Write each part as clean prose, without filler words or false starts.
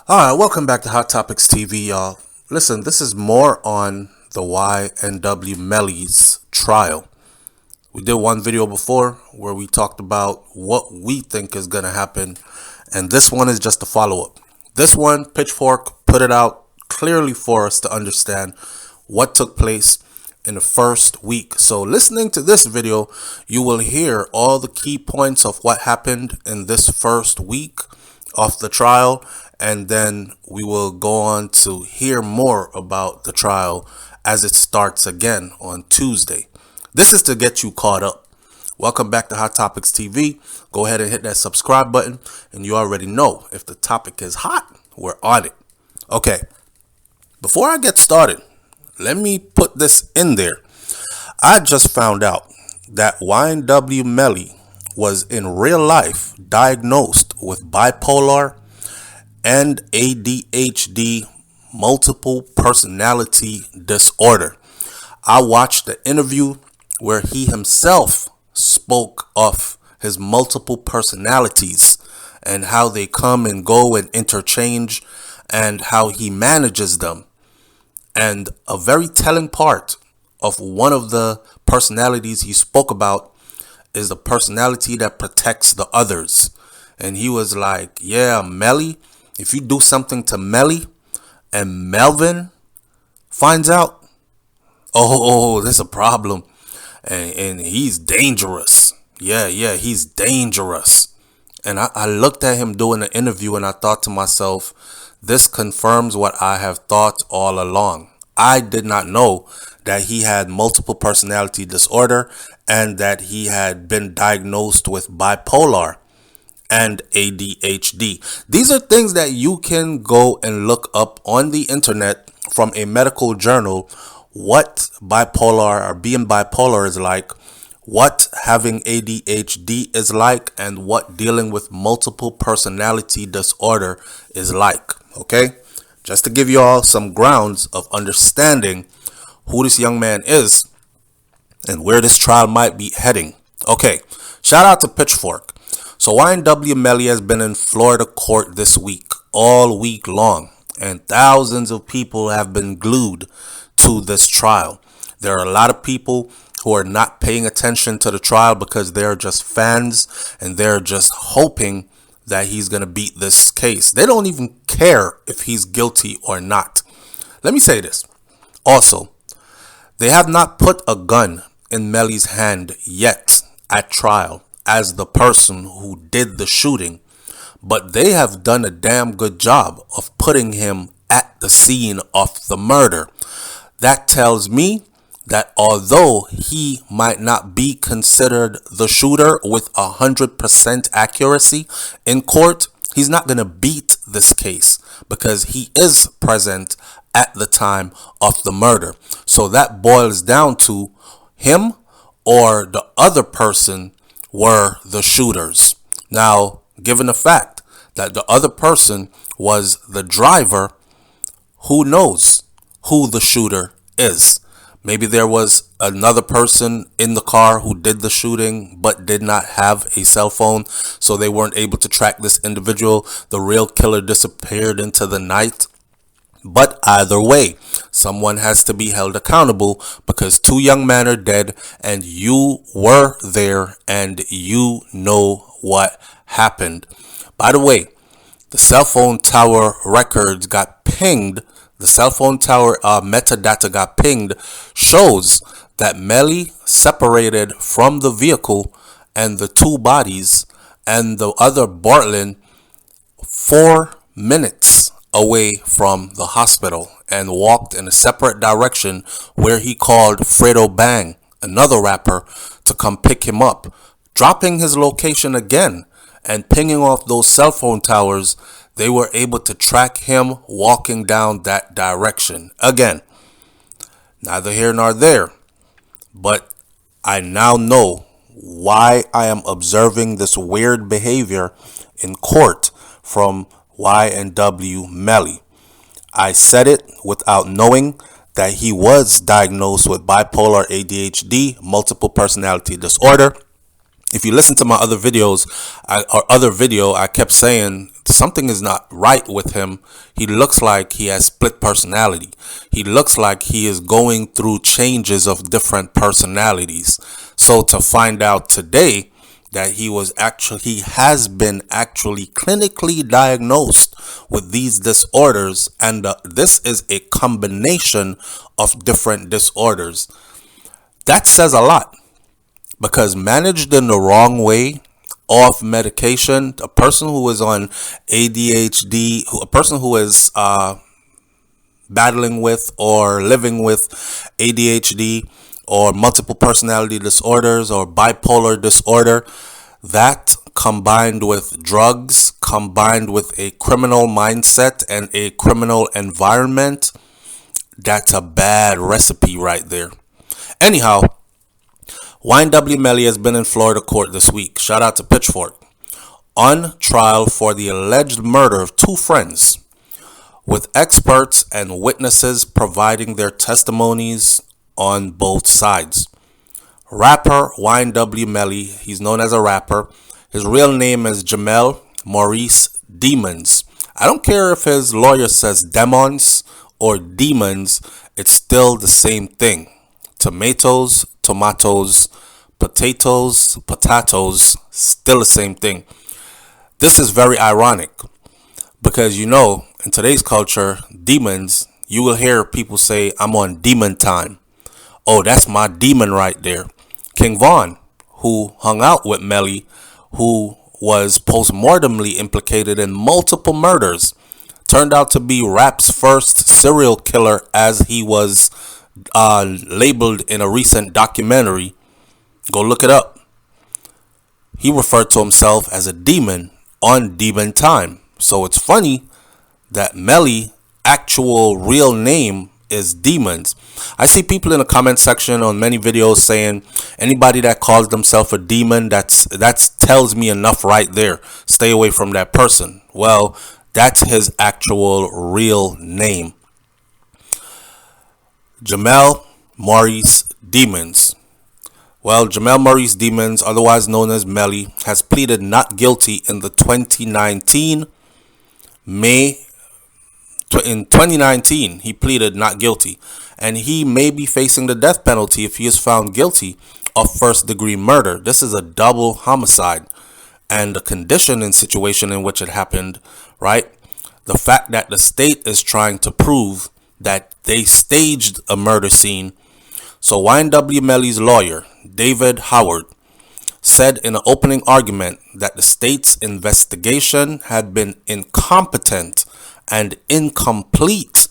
Alright, welcome back to Hot Topics TV, y'all. Listen, this is more on the YNW Melly's trial. We did one video before where we talked about what we think is going to happen, and this one is just a follow-up. This one, Pitchfork put it out clearly for us to understand what took place in the first week. So listening to this video, you will hear all the key points of what happened in this first week of the trial, and then we will go on to hear more about the trial as it starts again on Tuesday. This is to get you caught up. Welcome back to Hot Topics TV. Go ahead and hit that subscribe button, and you already know if the topic is hot, we're on it. Okay, before I get started, let me put this in there. I just found out that YNW Melly was in real life diagnosed with bipolar and ADHD, multiple personality disorder. I watched the interview where he himself spoke of his multiple personalities and how they come and go and interchange and how he manages them. And a very telling part of one of the personalities he spoke about is the personality that protects the others. And he was like, yeah, Melly, if you do something to Melly and Melvin finds out, oh, there's a problem. And he's dangerous. Yeah, he's dangerous. And I looked at him doing the interview and I thought to myself, this confirms what I have thought all along. I did not know that he had multiple personality disorder and that he had been diagnosed with bipolar and ADHD. These are things that you can go and look up on the internet from a medical journal, what bipolar or being bipolar is like, what having ADHD is like, and what dealing with multiple personality disorder is like. Okay, just to give you all some grounds of understanding who this young man is and where this trial might be heading. Okay, shout out to Pitchfork. So YNW Melly has been in Florida court this week, all week long, and thousands of people have been glued to this trial. There are a lot of people who are not paying attention to the trial because they're just fans and they're just hoping that he's going to beat this case. They don't even care if he's guilty or not. Let me say this. Also, they have not put a gun in Melly's hand yet at trial as the person who did the shooting, but they have done a damn good job of putting him at the scene of the murder. That tells me that although he might not be considered the shooter with 100% accuracy in court, he's not going to beat this case because he is present at the time of the murder. So that boils down to him or the other person were the shooters. Now, given the fact that the other person was the driver, who knows who the shooter is? Maybe there was another person in the car who did the shooting but did not have a cell phone, so they weren't able to track this individual. The real killer disappeared into the night. But either way, someone has to be held accountable because two young men are dead and you were there and you know what happened. By the way, the cell phone tower records got pinged. The cell phone tower metadata got pinged, shows that Melly separated from the vehicle and the two bodies and the other Bartlett 4 minutes away from the hospital and walked in a separate direction where he called Fredo Bang, another rapper, to come pick him up, dropping his location again and pinging off those cell phone towers. They were able to track him walking down that direction. Again, neither here nor there, but I now know why I am observing this weird behavior in court from YNW Melly. I said it without knowing that he was diagnosed with bipolar ADHD, multiple personality disorder. If you listen to my other videos, I kept saying something is not right with him. He looks like he has split personality. He looks like he is going through changes of different personalities. So to find out today that he has been actually clinically diagnosed with these disorders, and this is a combination of different disorders. That says a lot, because managed in the wrong way, off medication, a person who is on ADHD, a person who is battling with or living with ADHD or multiple personality disorders or bipolar disorder, that combined with drugs, combined with a criminal mindset and a criminal environment, that's a bad recipe right there. Anyhow, YNW Melly has been in Florida court this week. Shout out to Pitchfork. On trial for the alleged murder of two friends, with experts and witnesses providing their testimonies on both sides. Rapper YNW Melly, he's known as a rapper. His real name is Jamel Maurice Demons. I don't care if his lawyer says demons or demons, it's still the same thing. Tomatoes, tomatoes, potatoes, potatoes, still the same thing. This is very ironic because, you know, in today's culture, demons, you will hear people say, I'm on demon time. Oh, that's my demon right there. King Von, who hung out with Melly, who was postmortemly implicated in multiple murders, turned out to be rap's first serial killer, as he was labeled in a recent documentary. Go look it up. He referred to himself as a demon on demon time. So it's funny that Melly actual real name is Demons. I see people in the comment section on many videos saying anybody that calls themselves a demon, that tells me enough right there. Stay away from that person. Well, that's his actual real name. Jamel Maurice Demons. Well, Jamel Maurice Demons, otherwise known as Melly, has pleaded not guilty in the 2019 he pleaded not guilty, and he may be facing the death penalty if he is found guilty of first-degree murder. This is a double homicide, and the condition and situation in which it happened, right? The fact that the state is trying to prove that they staged a murder scene. So YNW Melly's lawyer, David Howard, said in an opening argument that the state's investigation had been incompetent and incomplete,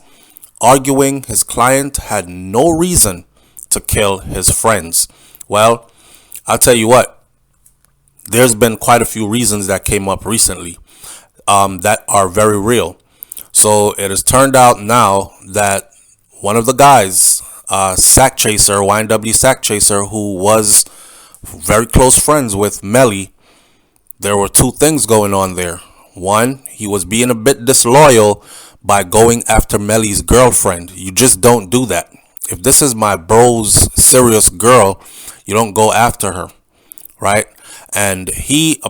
arguing his client had no reason to kill his friends. Well, I'll tell you what, there's been quite a few reasons that came up recently that are very real. So it has turned out now that one of the guys, Sack Chaser, YNW Sack Chaser, who was very close friends with Melly, there were two things going on there. One, he was being a bit disloyal by going after Melly's girlfriend. You just don't do that. If this is my bro's serious girl, you don't go after her, right? And he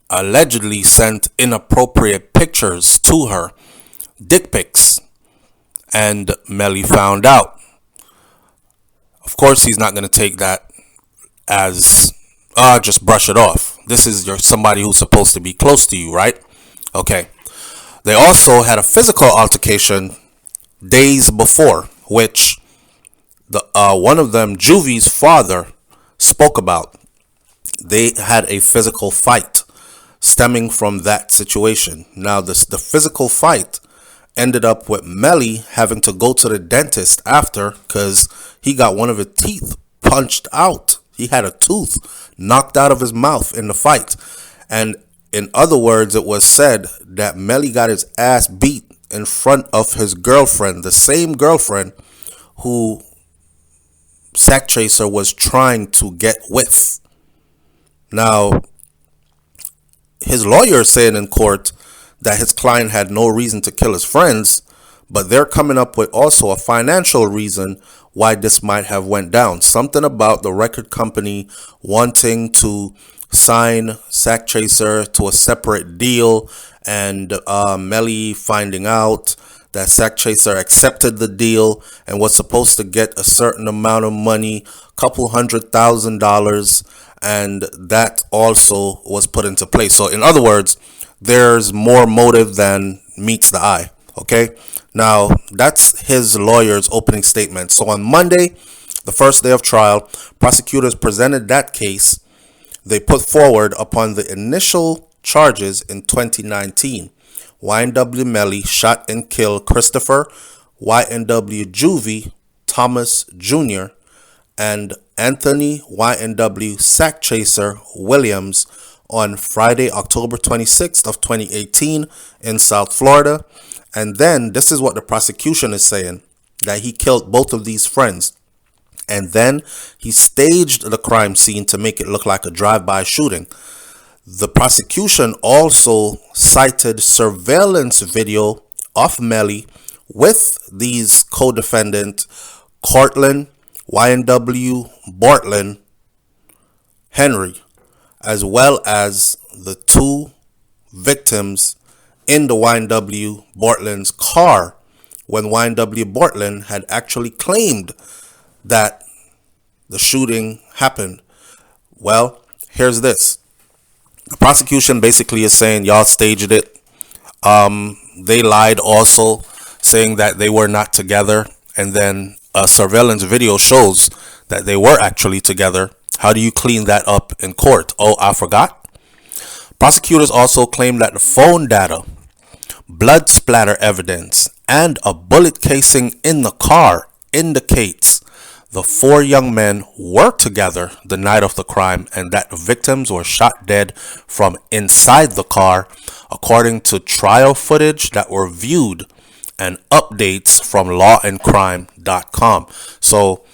allegedly sent inappropriate pictures to her, dick pics, and Melly found out. Of course, he's not going to take that as just brush it off. This is somebody who's supposed to be close to you, right? Okay. They also had a physical altercation days before, which the one of them, Juvie's father, spoke about. They had a physical fight stemming from that situation. Now, the physical fight ended up with Melly having to go to the dentist after, because he got one of his teeth punched out. He had a tooth knocked out of his mouth in the fight. And in other words, it was said that Melly got his ass beat in front of his girlfriend, the same girlfriend who Sack Chaser was trying to get with. Now, his lawyer said in court that his client had no reason to kill his friends, but they're coming up with also a financial reason why this might have went down. Something about the record company wanting to sign Sack Chaser to a separate deal, and Melly finding out that Sack Chaser accepted the deal and was supposed to get a certain amount of money, couple $100,000, and that also was put into place. So in other words, there's more motive than meets the eye. Okay, now that's his lawyer's opening statement. So on Monday, the first day of trial, prosecutors presented that case they put forward upon the initial charges in 2019. YNW Melly shot and killed Christopher YNW Juvie Thomas Jr. and Anthony YNW Sack Chaser Williams on Friday, October 26th of 2018 in South Florida. And then this is what the prosecution is saying, that he killed both of these friends. And then he staged the crime scene to make it look like a drive-by shooting. The prosecution also cited surveillance video of Melly with these co-defendant Cortland YNW Bortland Henry, as well as the two victims in the YNW Bortland's car when YNW Bortland had actually claimed that the shooting happened. Well, here's this. The prosecution basically is saying y'all staged it. They lied also, saying that they were not together. And then a surveillance video shows that they were actually together. How do you clean that up in court? Oh, I forgot. Prosecutors also claim that the phone data, blood splatter evidence, and a bullet casing in the car indicates the four young men were together the night of the crime and that the victims were shot dead from inside the car, according to trial footage that were viewed and updates from lawandcrime.com. So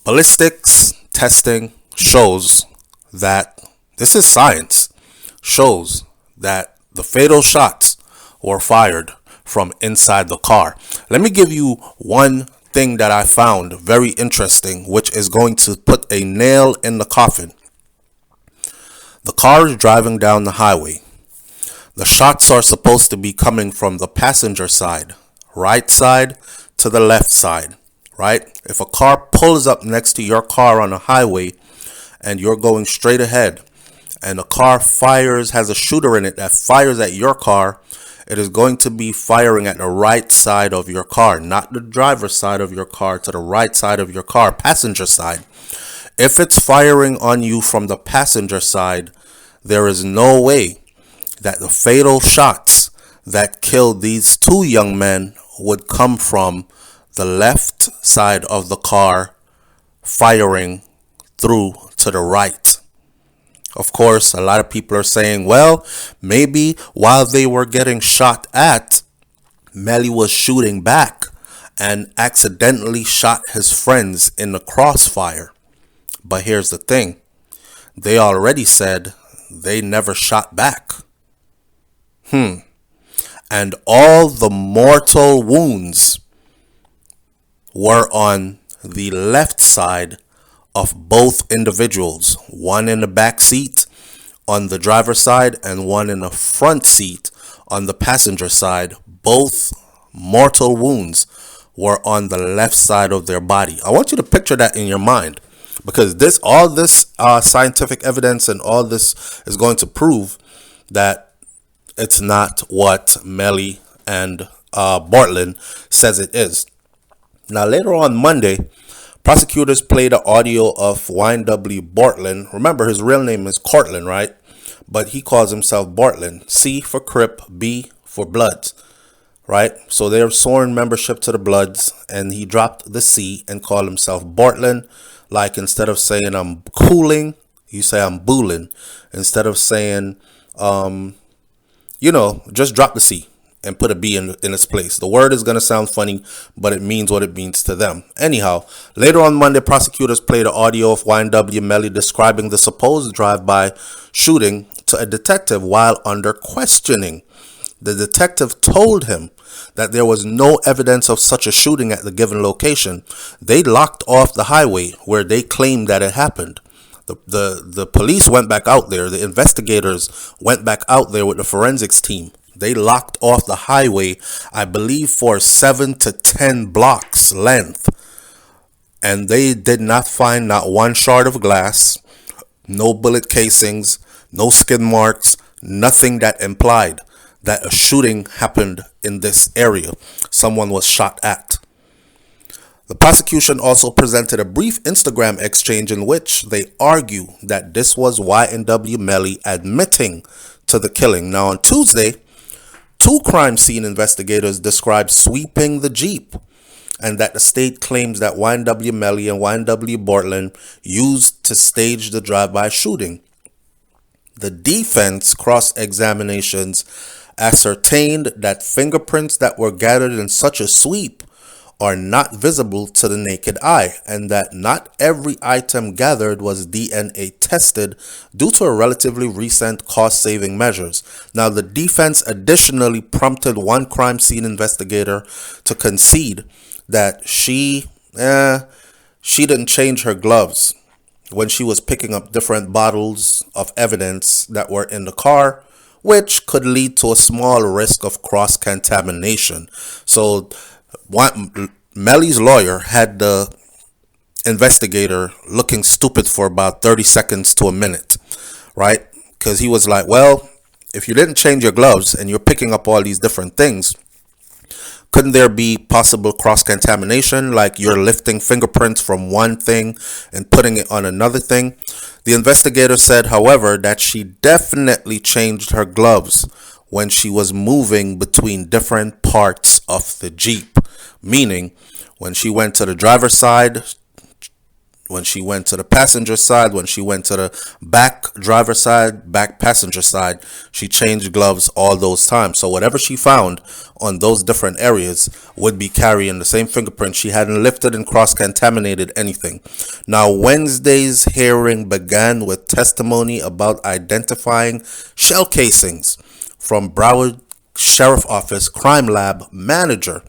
ballistics testing shows that, this is science, shows that the fatal shots were fired from inside the car. Let me give you one thing that I found very interesting, which is going to put a nail in the coffin. The car is driving down the highway. The shots are supposed to be coming from the passenger side, right side to the left side, right? If a car pulls up next to your car on a highway and you're going straight ahead and the car fires, has a shooter in it that fires at your car, it is going to be firing at the right side of your car, not the driver's side of your car, to the right side of your car, passenger side. If it's firing on you from the passenger side, there is no way that the fatal shots that killed these two young men would come from the left side of the car firing through to the right. Of course, a lot of people are saying, well, maybe while they were getting shot at, Melly was shooting back and accidentally shot his friends in the crossfire. But here's the thing. They already said they never shot back. And all the mortal wounds were on the left side of both individuals, one in the back seat on the driver's side and one in the front seat on the passenger side. Both mortal wounds were on the left side of their body. I want you to picture that in your mind, because all this scientific evidence and all this is going to prove that it's not what Melly and Bortland says it is. Now, later on Monday, prosecutors played an audio of YNW Bortland. Remember, his real name is Cortland, right? But he calls himself Bortland. C for Crip, B for Bloods, right? So they're sworn membership to the Bloods, and he dropped the C and called himself Bortland. Like, instead of saying I'm cooling, you say I'm booling. Instead of saying, just drop the C and put a B in its place. The word is going to sound funny, but it means what it means to them. Anyhow, later on Monday, prosecutors played an audio of YNW Melly describing the supposed drive-by shooting to a detective while under questioning. The detective told him that there was no evidence of such a shooting at the given location. They locked off the highway where they claimed that it happened. The police went back out there. The investigators went back out there with the forensics team. They locked off the highway, I believe, for 7 to 10 blocks length. And they did not find not one shard of glass, no bullet casings, no skid marks, nothing that implied that a shooting happened in this area. Someone was shot at. The prosecution also presented a brief Instagram exchange in which they argue that this was YNW Melly admitting to the killing. Now, on Tuesday, 2 crime scene investigators described sweeping the Jeep, and that the state claims that YNW Melly and YNW Bortland used to stage the drive-by shooting. The defense cross-examinations ascertained that fingerprints that were gathered in such a sweep are not visible to the naked eye, and that not every item gathered was DNA tested due to a relatively recent cost-saving measures. Now, the defense additionally prompted one crime scene investigator to concede that she didn't change her gloves when she was picking up different bottles of evidence that were in the car, which could lead to a small risk of cross-contamination. So Melly's lawyer had the investigator looking stupid for about 30 seconds to a minute, right? Because he was like, well, if you didn't change your gloves and you're picking up all these different things, couldn't there be possible cross-contamination, like you're lifting fingerprints from one thing and putting it on another thing? The investigator said, however, that she definitely changed her gloves when she was moving between different parts of the Jeep, meaning when she went to the driver's side, when she went to the passenger side, when she went to the back driver's side, back passenger side, she changed gloves all those times. So whatever she found on those different areas would be carrying the same fingerprint. She hadn't lifted and cross-contaminated anything. Now, Wednesday's hearing began with testimony about identifying shell casings from Broward Sheriff Office Crime Lab manager.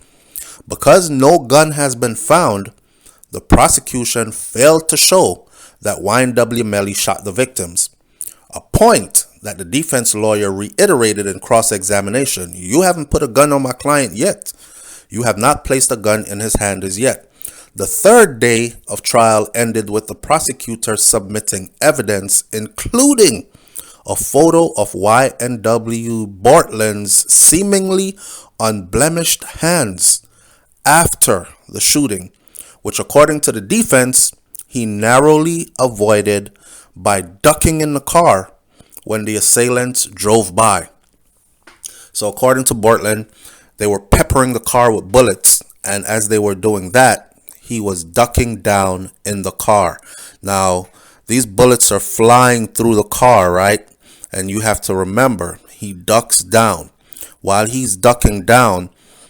Because no gun has been found, the prosecution failed to show that YNW Melly shot the victims, a point that the defense lawyer reiterated in cross-examination. You haven't put a gun on my client yet. You have not placed a gun in his hand as yet. The third day of trial ended with the prosecutor submitting evidence, including a photo of YNW Bortland's seemingly unblemished hands after the shooting, which according to the defense, he narrowly avoided by ducking in the car when the assailants drove by. So according to Bortland, they were peppering the car with bullets, and as they were doing that, he was ducking down in the car. Now, these bullets are flying through the car, right? And you have to remember, he ducks down. While he's ducking down,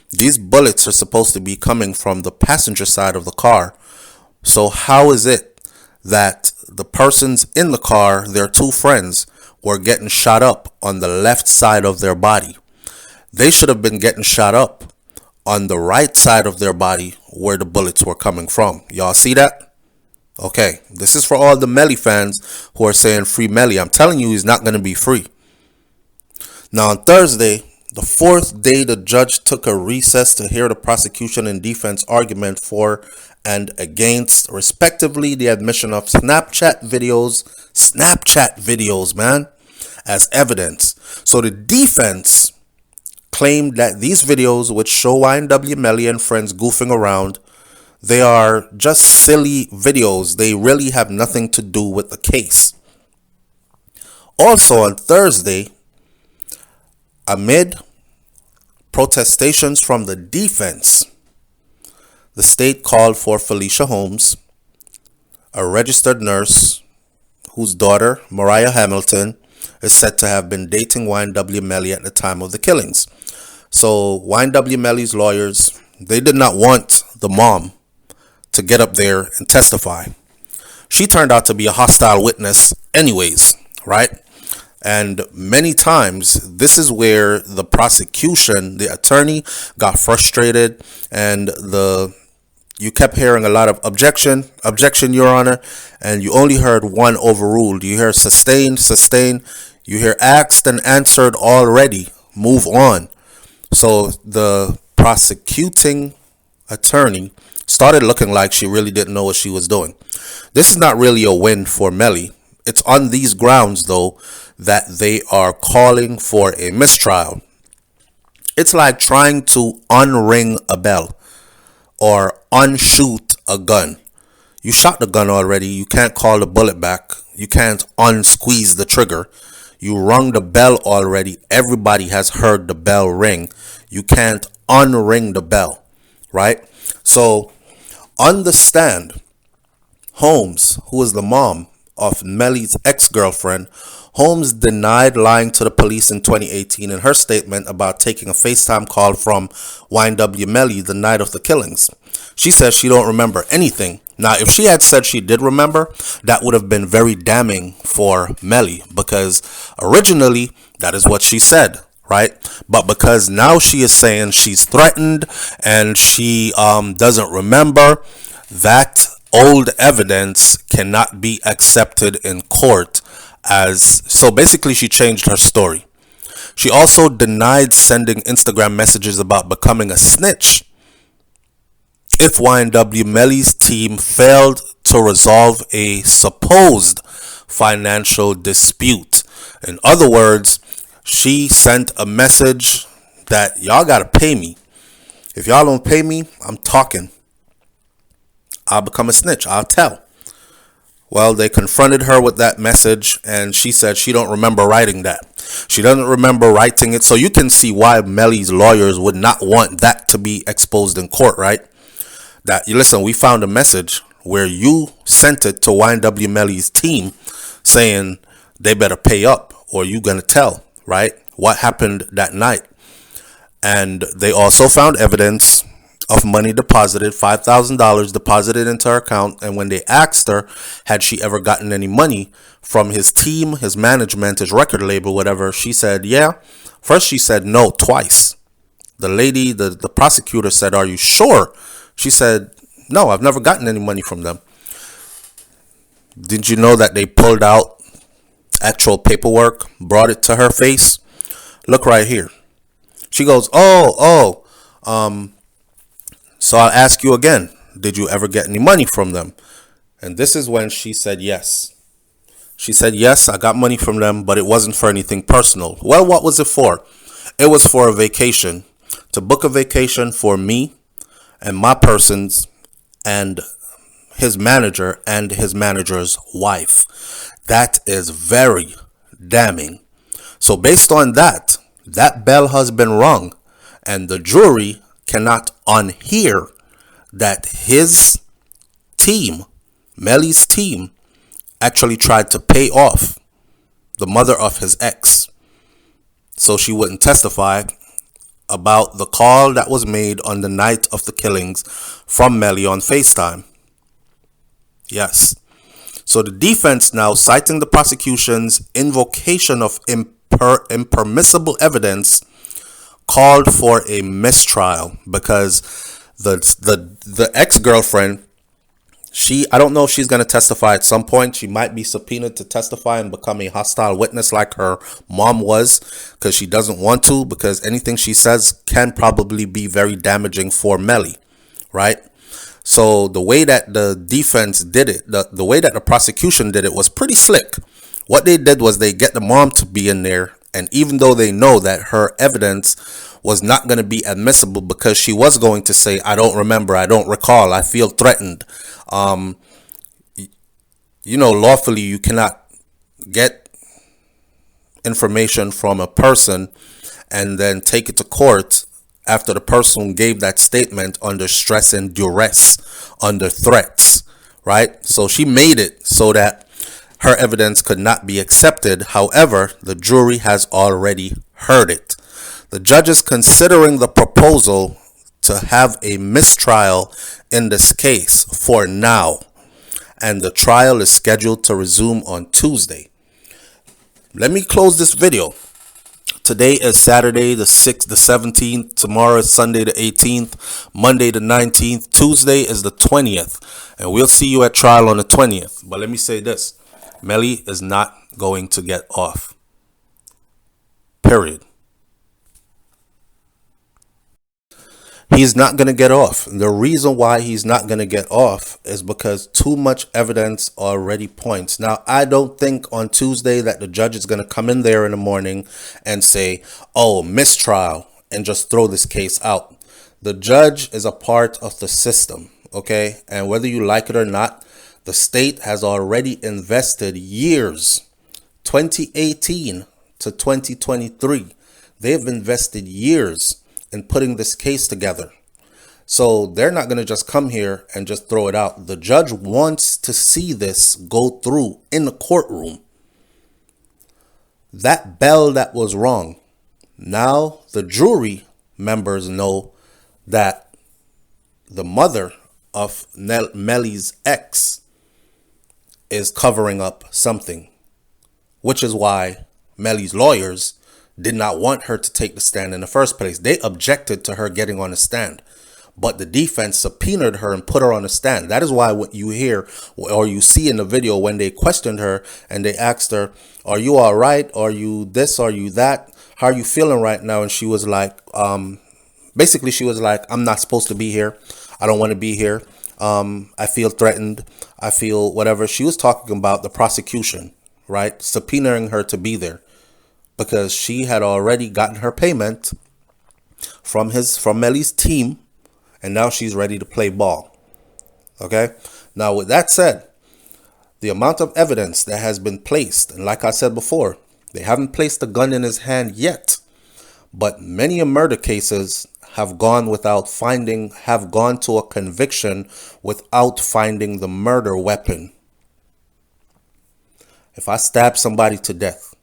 these bullets are supposed to be coming from the passenger side of the car. So how is it that the persons in the car, their 2 friends, were getting shot up on the left side of their body? They should have been getting shot up on the right side of their body where the bullets were coming from. Y'all see that? Okay, this is for all the Melly fans who are saying free Melly. I'm telling you, he's not going to be free. Now, on Thursday, the 4th day, the judge took a recess to hear the prosecution and defense argument for and against, respectively, the admission of Snapchat videos, man, as evidence. So the defense claimed that these videos, which show YNW Melly and friends goofing around, they are just silly videos. They really have nothing to do with the case. Also on Thursday, amid protestations from the defense, the state called for Felicia Holmes, a registered nurse whose daughter, Mariah Hamilton, is said to have been dating YNW Melly at the time of the killings. So YNW Melly's lawyers, they did not want the mom to get up there and testify. She turned out to be a hostile witness anyways, right? And many times, this is where the prosecution, the attorney, got frustrated, and the you kept hearing a lot of objection, Your Honor, and you only heard one overruled. You hear sustained, sustained. You hear asked and answered already. Move on. So the prosecuting attorney started looking like she really didn't know what she was doing. This is not really a win for Melly. It's on these grounds, though, that they are calling for a mistrial. It's like trying to unring a bell or unshoot a gun. You shot the gun already. You can't call the bullet back. You can't unsqueeze the trigger. You rung the bell already. Everybody has heard the bell ring. You can't unring the bell, right? So understand, Holmes, who is the mom of Melly's ex-girlfriend, Holmes denied lying to the police in 2018 in her statement about taking a FaceTime call from YNW Melly the night of the killings. She says she don't remember anything. Now, if she had said she did remember, that would have been very damning for Melly, because originally that is what she said, right? But because now she is saying she's threatened and she doesn't remember, that old evidence cannot be accepted in court. So basically she changed her story. She also denied sending Instagram messages about becoming a snitch if YNW Melly's team failed to resolve a supposed financial dispute. In other words, she sent a message that y'all gotta pay me. If y'all don't pay me, I'm talking. I'll become a snitch. I'll tell. Well, they confronted her with that message, and she said she don't remember writing that. She doesn't remember writing it, so you can see why Melly's lawyers would not want that to be exposed in court, right? That, listen, we found a message where you sent it to YNW Melly's team saying they better pay up or you gonna tell, right? What happened that night. And they also found evidence of money deposited, $5,000 deposited into her account. And when they asked her, had she ever gotten any money from his team, his management, his record label, whatever, she said, yeah. First she said no, twice. The lady, the prosecutor said, are you sure? She said, no, I've never gotten any money from them. Didn't you know that they pulled out actual paperwork, brought it to her face? Look right here. She goes, so I'll ask you again, did you ever get any money from them? And this is when she said yes. She said, yes, I got money from them, but it wasn't for anything personal. Well, what was it for? It was for a vacation, to book a vacation for me and my persons and his manager and his manager's wife. That is very damning. So based on that, that bell has been rung, and the jury cannot unhear that his team, Melly's team, actually tried to pay off the mother of his ex so she wouldn't testify about the call that was made on the night of the killings from Melly on FaceTime. Yes. So the defense now, citing the prosecution's invocation of impermissible evidence, called for a mistrial because the ex-girlfriend, I don't know if she's going to testify at some point. She might be subpoenaed to testify and become a hostile witness like her mom was, because she doesn't want to, because anything she says can probably be very damaging for Melly, right? So the way that the defense did it, the way that the prosecution did it was pretty slick. What they did was they get the mom to be in there, and even though they know that her evidence was not going to be admissible because she was going to say, I don't remember, I don't recall, I feel threatened. Lawfully you cannot get information from a person and then take it to court after the person gave that statement under stress and duress, under threats, right? So she made it so that her evidence could not be accepted. However, the jury has already heard it. The judge is considering the proposal to have a mistrial in this case for now, and the trial is scheduled to resume on Tuesday. Let me close this video Today is Saturday the 6th, the 17th. Tomorrow is Sunday the 18th. Monday the 19th. Tuesday is the 20th. And we'll see you at trial on the 20th. But let me say this. Melly is not going to get off. Period. He's not going to get off. The reason why he's not going to get off is because too much evidence already points. Now, I don't think on Tuesday that the judge is going to come in there in the morning and say, oh, mistrial, and just throw this case out. The judge is a part of the system, okay? And whether you like it or not, the state has already invested years, 2018 to 2023. They've invested years in putting this case together. So they're not going to just come here and just throw it out. The judge wants to see this go through in the courtroom. That bell that was rung. Now the jury members know that the mother of Melly's ex is covering up something, which is why Melly's lawyers did not want her to take the stand in the first place. They objected to her getting on the stand, but the defense subpoenaed her and put her on the stand. That is why what you hear or you see in the video when they questioned her and they asked her, are you all right? Are you this? Are you that? How are you feeling right now? And she was like, basically she was like, I'm not supposed to be here. I don't want to be here. I feel threatened. I feel whatever. She was talking about the prosecution, right? Subpoenaing her to be there, because she had already gotten her payment from Melly's team, and now she's ready to play ball. Okay? Now, with that said, the amount of evidence that has been placed, and like I said before, they haven't placed a gun in his hand yet, but many murder cases have gone to a conviction without finding the murder weapon. If I stab somebody to death,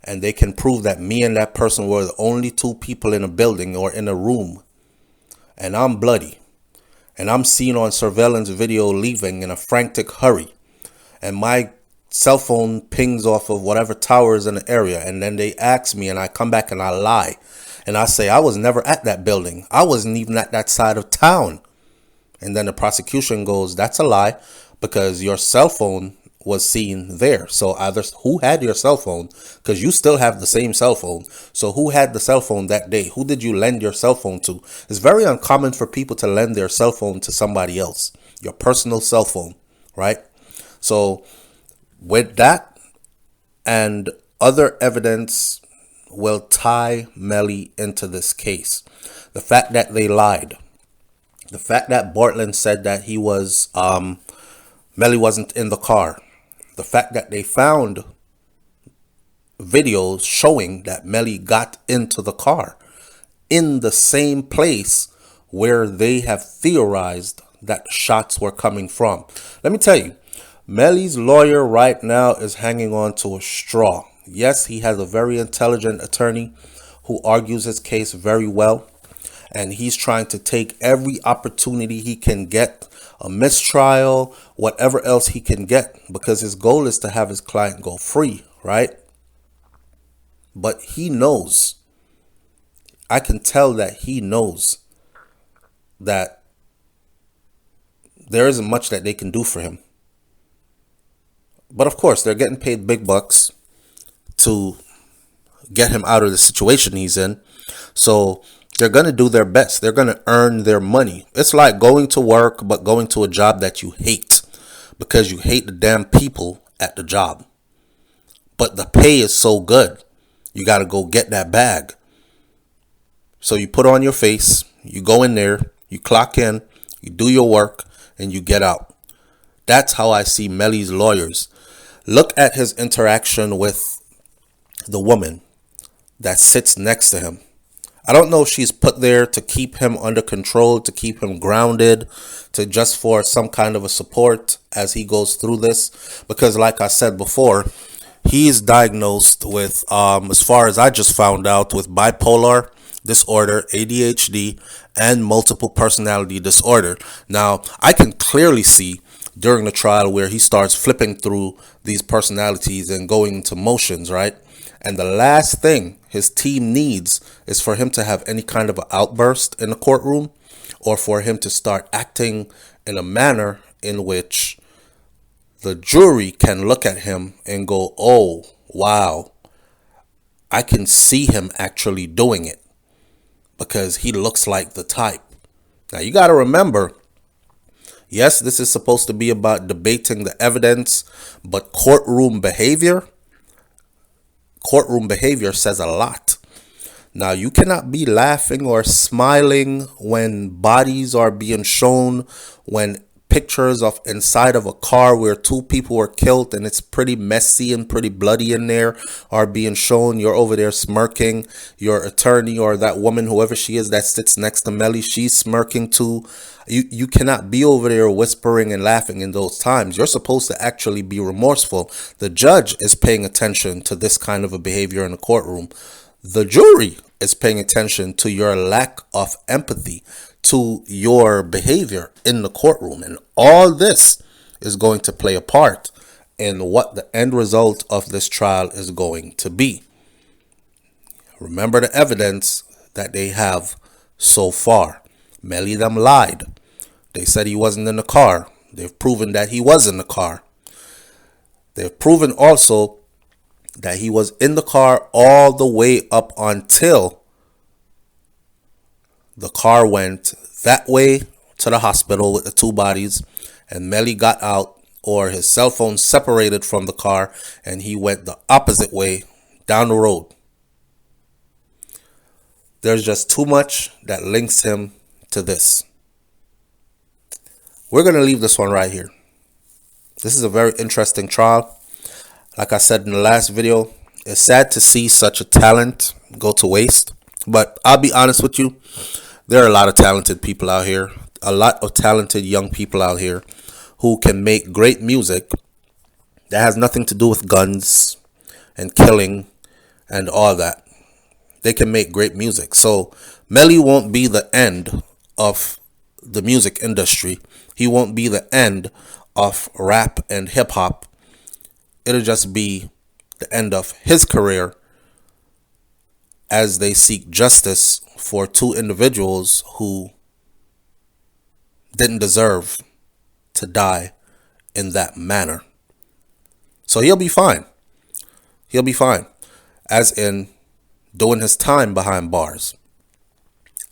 and they can prove that me and that person were the only two people in a building or in a room, and I'm bloody, and I'm seen on surveillance video leaving in a frantic hurry, and my cell phone pings off of whatever tower is in the area, and then they ask me and I come back and I lie, and I say I was never at that building. I wasn't even at that side of town. And then the prosecution goes, that's a lie, because your cell phone was seen there. So either who had your cell phone, because you still have the same cell phone. So who had the cell phone that day? Who did you lend your cell phone to? It's very uncommon for people to lend their cell phone to somebody else, your personal cell phone, right? So with that and other evidence will tie Melly into this case. The fact that they lied, the fact that Bortland said that he was Melly wasn't in the car, the fact that they found videos showing that Melly got into the car in the same place where they have theorized that shots were coming from. Let me tell you, Melly's lawyer right now is hanging on to a straw. Yes, he has a very intelligent attorney who argues his case very well, and he's trying to take every opportunity he can get, a mistrial, whatever else he can get, because his goal is to have his client go free, right? But he knows, I can tell that he knows that there isn't much that they can do for him. But of course, they're getting paid big bucks to get him out of the situation he's in. So they're going to do their best. They're going to earn their money. It's like going to work, but going to a job that you hate because you hate the damn people at the job. But the pay is so good. You got to go get that bag. So you put on your face, you go in there, you clock in, you do your work, and you get out. That's how I see Melly's lawyers. Look at his interaction with the woman that sits next to him. I don't know if she's put there to keep him under control, to keep him grounded, to just for some kind of a support as he goes through this. Because like I said before, he's diagnosed with, as far as I just found out, with bipolar disorder, ADHD, and multiple personality disorder. Now, I can clearly see during the trial where he starts flipping through these personalities and going into motions, right? And the last thing his team needs is for him to have any kind of an outburst in the courtroom, or for him to start acting in a manner in which the jury can look at him and go, oh, wow, I can see him actually doing it because he looks like the type. Now, you got to remember, yes, this is supposed to be about debating the evidence, but courtroom behavior says a lot. Now, you cannot be laughing or smiling when bodies are being shown, when pictures of inside of a car where 2 people were killed and it's pretty messy and pretty bloody in there are being shown. You're over there smirking. Your attorney or that woman, whoever she is that sits next to Melly, she's smirking too. You cannot be over there whispering and laughing in those times. You're supposed to actually be remorseful. The judge is paying attention to this kind of a behavior in the courtroom. The jury is paying attention to your lack of empathy, to your behavior in the courtroom. And all this is going to play a part in what the end result of this trial is going to be. Remember the evidence that they have so far. Melly them lied. They said he wasn't in the car. They've proven that he was in the car. They've proven also that he was in the car all the way up until the car went that way to the hospital with the 2 bodies, and Melly got out, or his cell phone separated from the car and he went the opposite way down the road. There's just too much that links him to this. We're going to leave this one right here. This is a very interesting trial. Like I said in the last video, it's sad to see such a talent go to waste. But I'll be honest with you, there are a lot of talented people out here, a lot of talented young people out here who can make great music that has nothing to do with guns and killing and all that. They can make great music. So Melly won't be the end of the music industry. He won't be the end of rap and hip hop. It'll just be the end of his career as they seek justice for 2 individuals who didn't deserve to die in that manner. So he'll be fine. He'll be fine, as in doing his time behind bars.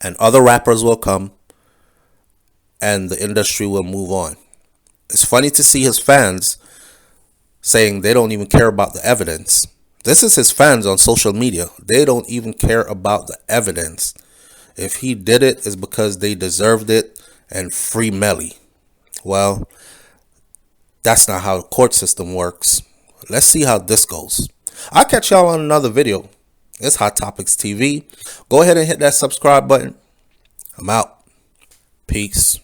And other rappers will come and the industry will move on. It's funny to see his fans saying they don't even care about the evidence. This is his fans on social media. They don't even care about the evidence. If he did it, it's because they deserved it, and free Melly. Well, that's not how the court system works. Let's see how this goes. I'll catch y'all on another video. It's Hot Topics TV. Go ahead and hit that subscribe button. I'm out. Peace.